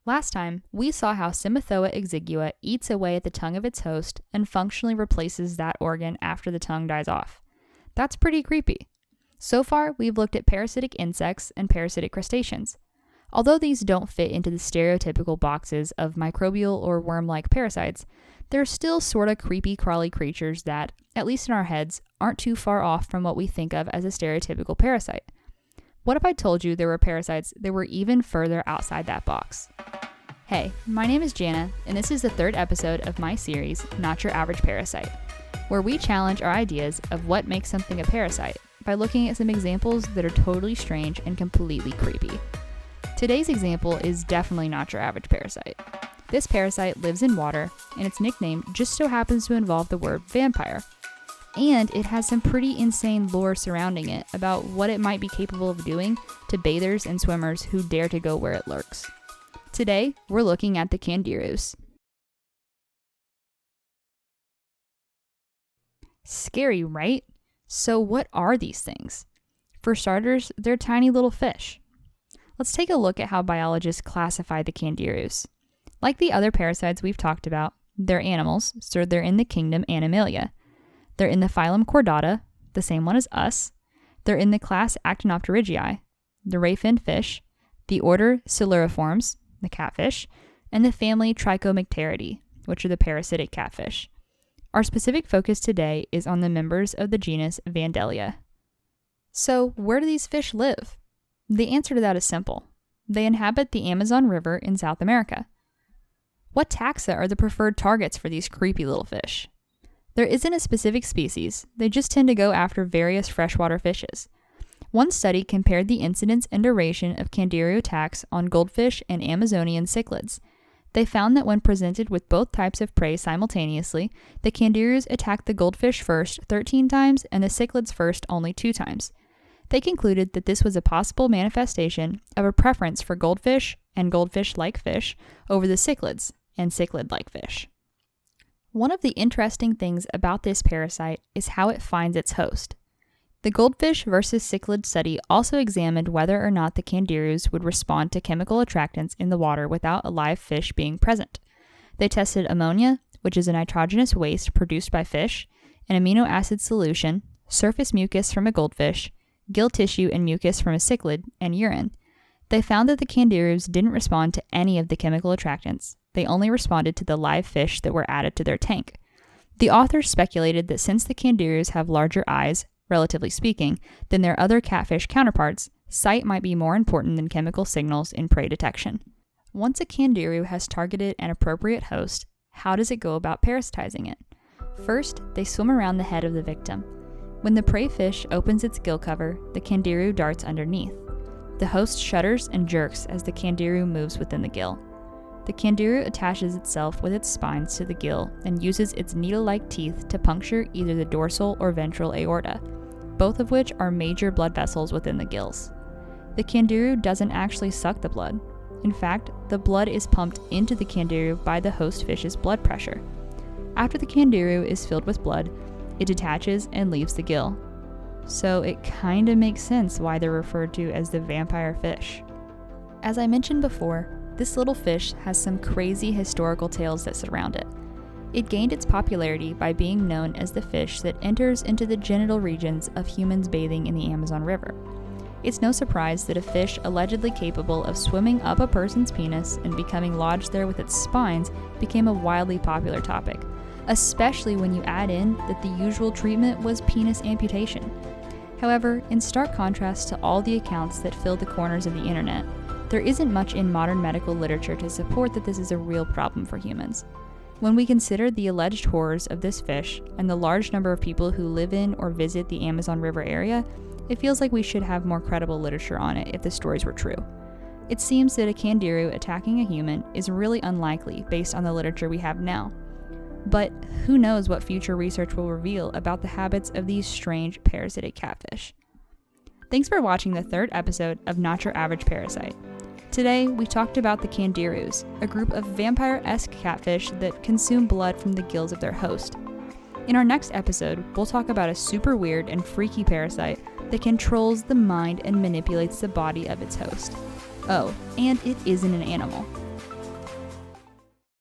Last time, we saw how Symathoa exigua eats away at the tongue of its host and functionally replaces that organ after the tongue dies off. That's pretty creepy. So far, we've looked at parasitic insects and parasitic crustaceans. Although these don't fit into the stereotypical boxes of microbial or worm-like parasites, they're still sorta creepy crawly creatures that, at least in our heads, aren't too far off from what we think of as a stereotypical parasite. What if I told you there were parasites that were even further outside that box? Hey, my name is Jana, and this is the third episode of my series, Not Your Average Parasite, where we challenge our ideas of what makes something a parasite by looking at some examples that are totally strange and completely creepy. Today's example is definitely not your average parasite. This parasite lives in water, and its nickname just so happens to involve the word vampire. And it has some pretty insane lore surrounding it about what it might be capable of doing to bathers and swimmers who dare to go where it lurks. Today, we're looking at the Candirus. Scary, right? So what are these things? For starters, they're tiny little fish. Let's take a look at how biologists classify the Candirus. Like the other parasites we've talked about, they're animals, so they're in the kingdom Animalia. They're in the phylum Chordata, the same one as us. They're in the class Actinopterygii, the ray-finned fish, the order Siluriformes, the catfish, and the family Trichomicteridae, which are the parasitic catfish. Our specific focus today is on the members of the genus Vandellia. So, where do these fish live? The answer to that is simple. They inhabit the Amazon River in South America. What taxa are the preferred targets for these creepy little fish? There isn't a specific species, they just tend to go after various freshwater fishes. One study compared the incidence and duration of Candiru attacks on goldfish and Amazonian cichlids. They found that when presented with both types of prey simultaneously, the Candirus attacked the goldfish first 13 times and the cichlids first only 2 times. They concluded that this was a possible manifestation of a preference for goldfish and goldfish-like fish over the cichlids and cichlid-like fish. One of the interesting things about this parasite is how it finds its host. The goldfish versus cichlid study also examined whether or not the Candirus would respond to chemical attractants in the water without a live fish being present. They tested ammonia, which is a nitrogenous waste produced by fish, an amino acid solution, surface mucus from a goldfish, gill tissue and mucus from a cichlid, and urine. They found that the Candirus didn't respond to any of the chemical attractants. They only responded to the live fish that were added to their tank. The authors speculated that since the Candirus have larger eyes, relatively speaking, than their other catfish counterparts, sight might be more important than chemical signals in prey detection. Once a Candiru has targeted an appropriate host, how does it go about parasitizing it? First, they swim around the head of the victim. When the prey fish opens its gill cover, the Candiru darts underneath. The host shudders and jerks as the Candiru moves within the gill. The Candiru attaches itself with its spines to the gill and uses its needle-like teeth to puncture either the dorsal or ventral aorta, both of which are major blood vessels within the gills. The Candiru doesn't actually suck the blood. In fact, the blood is pumped into the Candiru by the host fish's blood pressure. After the Candiru is filled with blood, it detaches and leaves the gill. So it kinda makes sense why they're referred to as the vampire fish. As I mentioned before, this little fish has some crazy historical tales that surround it. It gained its popularity by being known as the fish that enters into the genital regions of humans bathing in the Amazon River. It's no surprise that a fish allegedly capable of swimming up a person's penis and becoming lodged there with its spines became a wildly popular topic, especially when you add in that the usual treatment was penis amputation. However, in stark contrast to all the accounts that fill the corners of the internet, there isn't much in modern medical literature to support that this is a real problem for humans. When we consider the alleged horrors of this fish and the large number of people who live in or visit the Amazon River area, it feels like we should have more credible literature on it if the stories were true. It seems that a Candiru attacking a human is really unlikely based on the literature we have now. But who knows what future research will reveal about the habits of these strange parasitic catfish. Thanks for watching the third episode of Not Your Average Parasite. Today, we talked about the Candirus, a group of vampire-esque catfish that consume blood from the gills of their host. In our next episode, we'll talk about a super weird and freaky parasite that controls the mind and manipulates the body of its host. Oh, and it isn't an animal.